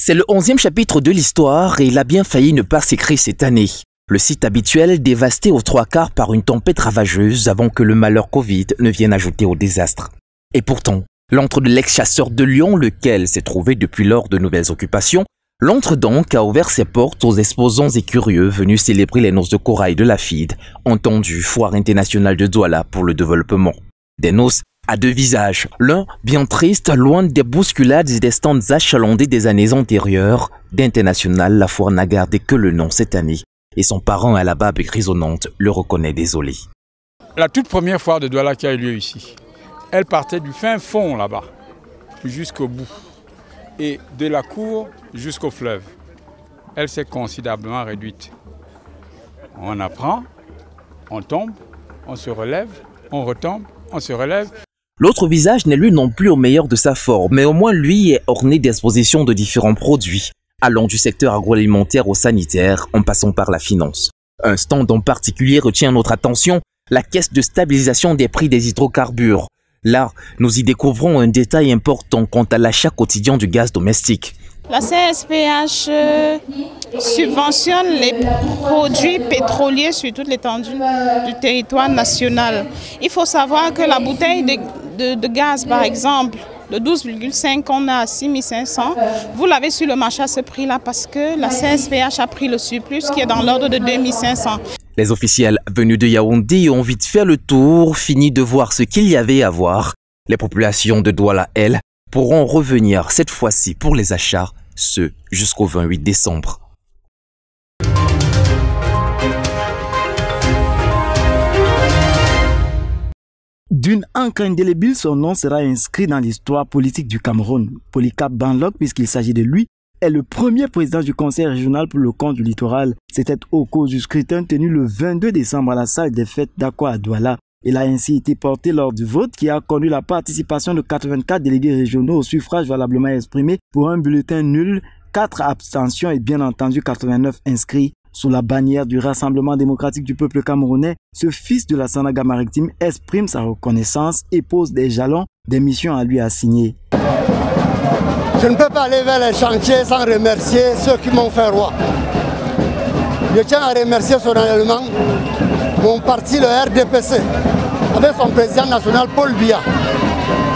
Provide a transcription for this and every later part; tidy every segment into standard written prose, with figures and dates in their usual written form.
C'est le 11e chapitre de l'histoire et il a bien failli ne pas s'écrire cette année. Le site habituel dévasté aux 3/4 par une tempête ravageuse avant que le malheur Covid ne vienne ajouter au désastre. Et pourtant, l'antre de l'ex-chasseur de Lyon, lequel s'est trouvé depuis lors de nouvelles occupations, l'antre donc a ouvert ses portes aux exposants et curieux venus célébrer les noces de corail de la FIDE, entendue Foire internationale de Douala pour le développement. Des noces à deux visages, l'un bien triste, loin des bousculades et des stands achalandés des années antérieures. D'International, la foire n'a gardé que le nom cette année, et son parent à la barbe grisonnante le reconnaît désolé. La toute première foire de Douala qui a eu lieu ici, elle partait du fin fond là-bas, jusqu'au bout, et de la cour jusqu'au fleuve. Elle s'est considérablement réduite. On apprend, on tombe, on se relève, on retombe, on se relève. L'autre visage n'est lui non plus au meilleur de sa forme, mais au moins lui est orné d'expositions de différents produits, allant du secteur agroalimentaire au sanitaire, en passant par la finance. Un stand en particulier retient notre attention, la caisse de stabilisation des prix des hydrocarbures. Là, nous y découvrons un détail important quant à l'achat quotidien du gaz domestique. La CSPH subventionne les produits pétroliers sur toute l'étendue du territoire national. Il faut savoir que la bouteille de gaz, par exemple, de 12,5 qu'on a à 6 500, vous l'avez sur le marché à ce prix-là parce que la CSPH a pris le surplus qui est dans l'ordre de 2 500. Les officiels venus de Yaoundé ont vite fait le tour, fini de voir ce qu'il y avait à voir. Les populations de Douala, elles, pourront revenir cette fois-ci pour les achats, ce jusqu'au 28 décembre. D'une encre indélébile, son nom sera inscrit dans l'histoire politique du Cameroun. Polycarpe Banlok, puisqu'il s'agit de lui, est le premier président du conseil régional pour le compte du littoral. C'était au cours du scrutin tenu le 22 décembre à la salle des fêtes d'Akwa à Douala. Il a ainsi été porté lors du vote qui a connu la participation de 84 délégués régionaux au suffrage valablement exprimé pour un bulletin nul, 4 abstentions et bien entendu 89 inscrits. Sous la bannière du Rassemblement démocratique du peuple camerounais, ce fils de la Sanaga maritime exprime sa reconnaissance et pose des jalons des missions à lui assignées. Je ne peux pas aller vers les chantiers sans remercier ceux qui m'ont fait roi. Je tiens à remercier solennellement mon parti, le RDPC, avec son président national Paul Biya,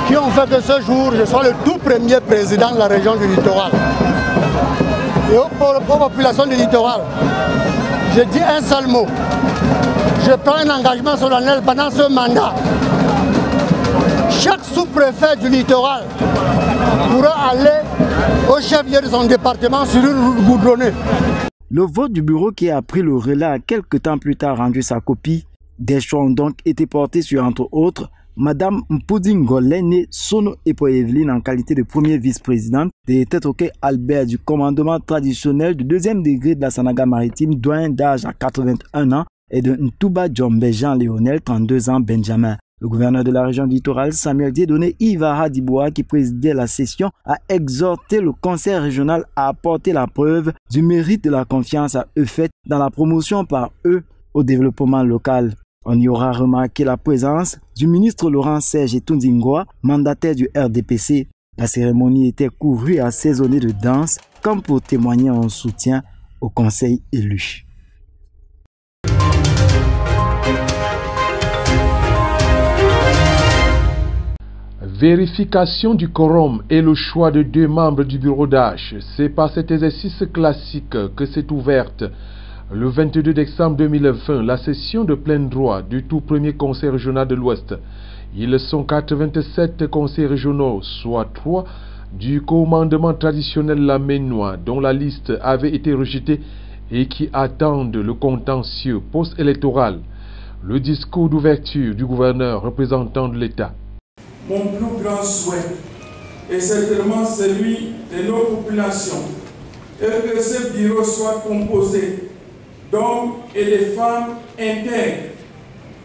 qui ont fait que ce jour, je sois le tout premier président de la région du littoral. Et aux populations du littoral, je dis un seul mot. Je prends un engagement solennel pendant ce mandat. Chaque sous-préfet du littoral pourra aller au chef-lieu de son département sur une route goudronnée. Le vote du bureau qui a pris le relais a quelque temps plus tard rendu sa copie. Des choix ont donc été portés sur, entre autres, Madame Mpudingolene Sono Epo Evelyne en qualité de première vice-présidente, de Tetroke Albert du commandement traditionnel du 2e degré de la Sanaga maritime, doyen d'âge à 81 ans, et de Ntouba Djombe Jean-Léonel, 32 ans, Benjamin. Le gouverneur de la région du littoral, Samuel Dieudonné Ivara Diboa, qui présidait la session, a exhorté le conseil régional à apporter la preuve du mérite de la confiance à eux faite dans la promotion par eux au développement local. On y aura remarqué la présence du ministre Laurent Serge Tundingoa, mandataire du RDPC. La cérémonie était courue et assaisonnée de danse, comme pour témoigner en soutien au conseil élu. Vérification du quorum et le choix de 2 membres du bureau d'âge. C'est par cet exercice classique que s'est ouverte le 22 décembre 2020 la session de plein droit du tout premier conseil régional de l'Ouest. Ils sont 87 conseils régionaux, soit 3 du commandement traditionnel laménois dont la liste avait été rejetée et qui attendent le contentieux post-électoral. Le discours d'ouverture du gouverneur représentant de l'État. Mon plus grand souhait est certainement celui de nos populations et que ce bureau soit composé d'hommes et de femmes intègres,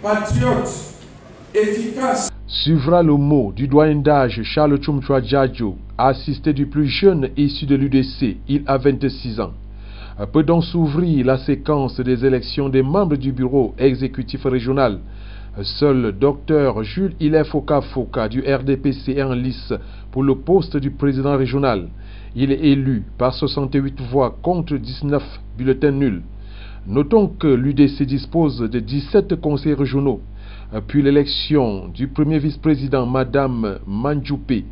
patriotes, efficaces. Suivra le mot du doyen d'âge Charles Tchoumchoua Djadjo, assisté du plus jeune issu de l'UDC, il a 26 ans. Peut donc s'ouvrir la séquence des élections des membres du bureau exécutif régional. Seul Dr Jules Ilef Foka du RDPC est en lice pour le poste du président régional. Il est élu par 68 voix contre 19 bulletins nuls. Notons que l'UDC dispose de 17 conseillers régionaux. Puis l'élection du premier vice-président, Madame Mandjoupé,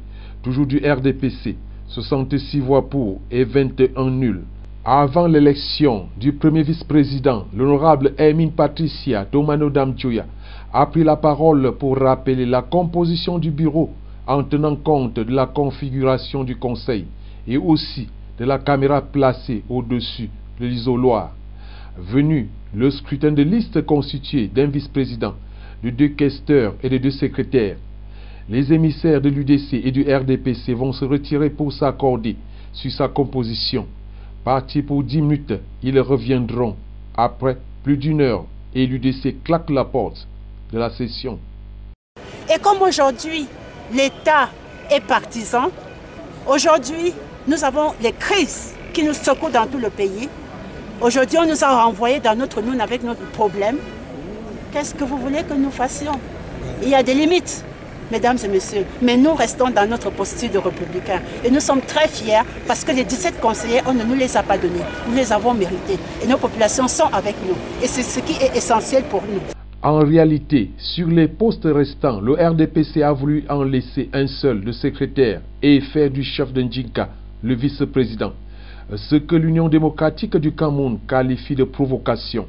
toujours du RDPC, 66 voix pour et 21 nuls. Avant l'élection du premier vice-président, l'honorable Hermine Patricia Domano Damdjoya a pris la parole pour rappeler la composition du bureau en tenant compte de la configuration du conseil et aussi de la caméra placée au-dessus de l'isoloir. Venu le scrutin de liste constitué d'un vice-président, de 2 questeurs et de 2 secrétaires, les émissaires de l'UDC et du RDPC vont se retirer pour s'accorder sur sa composition. Partis pour 10 minutes, ils reviendront après plus d'1 heure et l'UDC claque la porte de la session. Et comme aujourd'hui, l'État est partisan, aujourd'hui, nous avons les crises qui nous secouent dans tout le pays. Aujourd'hui, on nous a renvoyés dans notre monde avec notre problème. Qu'est-ce que vous voulez que nous fassions? Il y a des limites, mesdames et messieurs, mais nous restons dans notre posture de républicains. Et nous sommes très fiers parce que les 17 conseillers, on ne nous les a pas donnés. Nous les avons mérités. Et nos populations sont avec nous. Et c'est ce qui est essentiel pour nous. En réalité, sur les postes restants, le RDPC a voulu en laisser un seul de secrétaire et faire du chef d'un Djinka le vice-président. Ce que l'Union démocratique du Cameroun qualifie de provocation.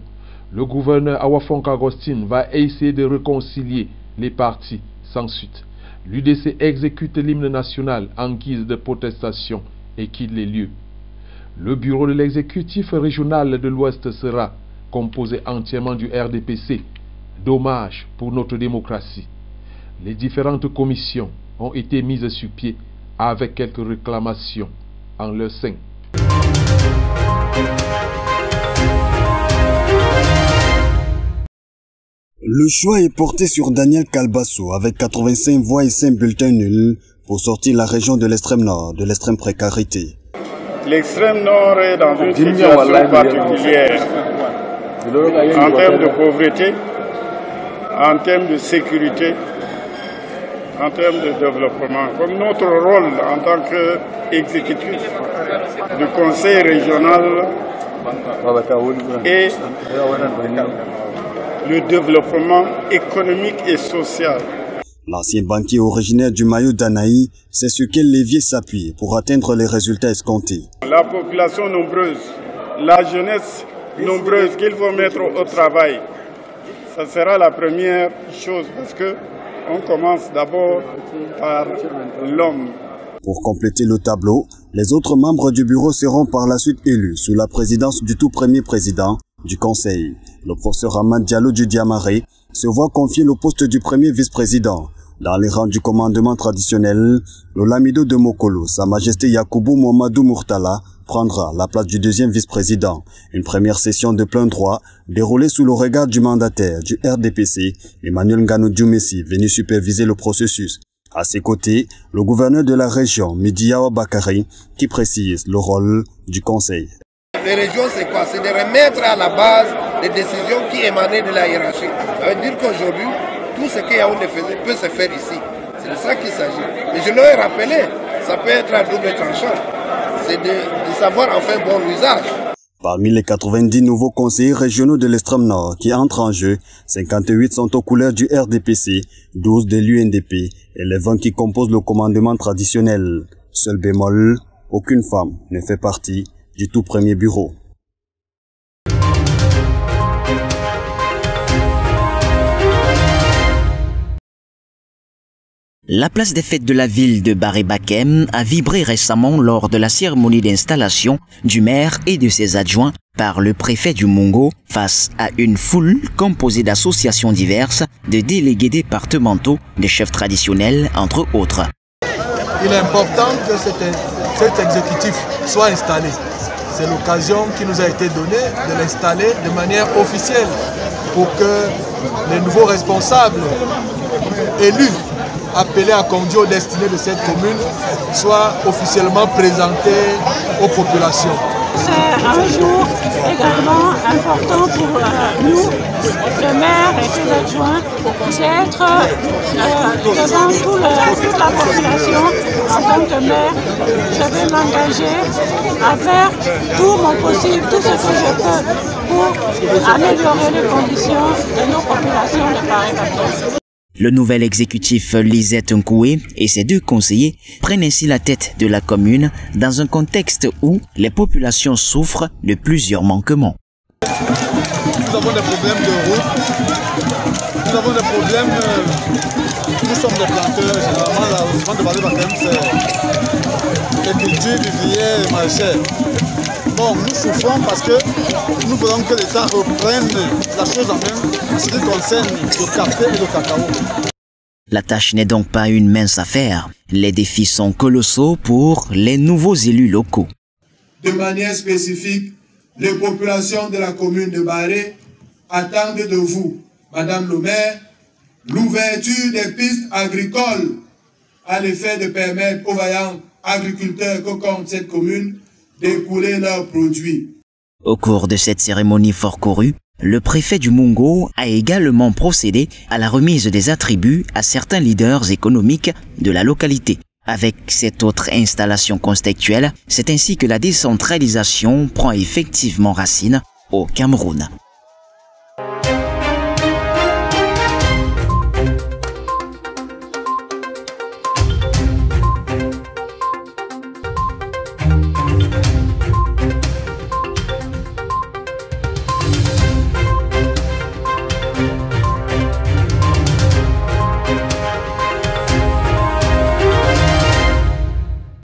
Le gouverneur Awafonka Agostine va essayer de réconcilier les partis sans suite. L'UDC exécute l'hymne national en guise de protestation et quitte les lieux. Le bureau de l'exécutif régional de l'Ouest sera composé entièrement du RDPC. Dommage pour notre démocratie. Les différentes commissions ont été mises sur pied avec quelques réclamations en leur sein. Le choix est porté sur Daniel Kalbasso avec 85 voix et 5 bulletins nuls pour sortir la région de l'extrême nord de l'extrême précarité. L'extrême nord est dans une situation particulière en termes de pauvreté, en termes de sécurité, en termes de développement. Comme notre rôle en tant qu'exécutif du conseil régional est le développement économique et social. L'ancien banquier originaire du Mayo d'Anaï, c'est sur quel levier s'appuie pour atteindre les résultats escomptés. La population nombreuse, la jeunesse nombreuse qu'il faut mettre au travail, ça sera la première chose parce que on commence d'abord par l'homme. Pour compléter le tableau, les autres membres du bureau seront par la suite élus sous la présidence du tout premier président du conseil. Le professeur Ahmad Diallo du Diamaré se voit confier le poste du premier vice-président. Dans les rangs du commandement traditionnel, le Lamido de Mokolo, Sa Majesté Yakubu Mohamedou Murtala, prendra la place du deuxième vice-président. Une première session de plein droit déroulée sous le regard du mandataire du RDPC, Emmanuel Ngano Djoumessi, venu superviser le processus. À ses côtés, le gouverneur de la région, Midiawa Bakari, qui précise le rôle du conseil. Les régions, c'est quoi? C'est de remettre à la base des décisions qui émanaient de la hiérarchie. Ça veut dire qu'aujourd'hui, tout ce que Yaoundé faisait peut se faire ici. C'est de ça qu'il s'agit. Et je leur ai rappelé, ça peut être à double tranchant. C'est de savoir en faire bon usage. Parmi les 90 nouveaux conseillers régionaux de l'extrême nord qui entrent en jeu, 58 sont aux couleurs du RDPC, 12 de l'UNDP et les 20 qui composent le commandement traditionnel. Seul bémol, aucune femme ne fait partie du tout premier bureau. La place des fêtes de la ville de Baré-Bakem a vibré récemment lors de la cérémonie d'installation du maire et de ses adjoints par le préfet du Mungo face à une foule composée d'associations diverses, de délégués départementaux, de chefs traditionnels, entre autres. Il est important que cet exécutif soit installé. C'est l'occasion qui nous a été donnée de l'installer de manière officielle pour que les nouveaux responsables élus appelés à conduire aux destinées de cette commune soient officiellement présentés aux populations. C'est un jour également important pour nous, le maire et ses adjoints, d'être devant toute la population. En tant que maire, je vais m'engager à faire tout mon possible, tout ce que je peux pour améliorer les conditions de nos populations de Paris-Quatorze. Le nouvel exécutif Lisette Nkoué et ses 2 conseillers prennent ainsi la tête de la commune dans un contexte où les populations souffrent de plusieurs manquements. Nous avons des problèmes de route, nous avons des problèmes, nous sommes des planteurs, généralement l'arrondissement de Paris-Baptême c'est les cultures vivrières et maraîchères. Bon, nous souffrons parce que nous voulons que l'État reprenne la chose en main en ce qui concerne le café et le cacao. La tâche n'est donc pas une mince affaire. Les défis sont colossaux pour les nouveaux élus locaux. De manière spécifique, les populations de la commune de Barré attendent de vous, Madame le maire, l'ouverture des pistes agricoles à l'effet de permettre aux vaillants agriculteurs que compte cette commune d'écouler leurs produits. Au cours de cette cérémonie fort courue, le préfet du Mungo a également procédé à la remise des attributs à certains leaders économiques de la localité. Avec cette autre installation contextuelle, c'est ainsi que la décentralisation prend effectivement racine au Cameroun.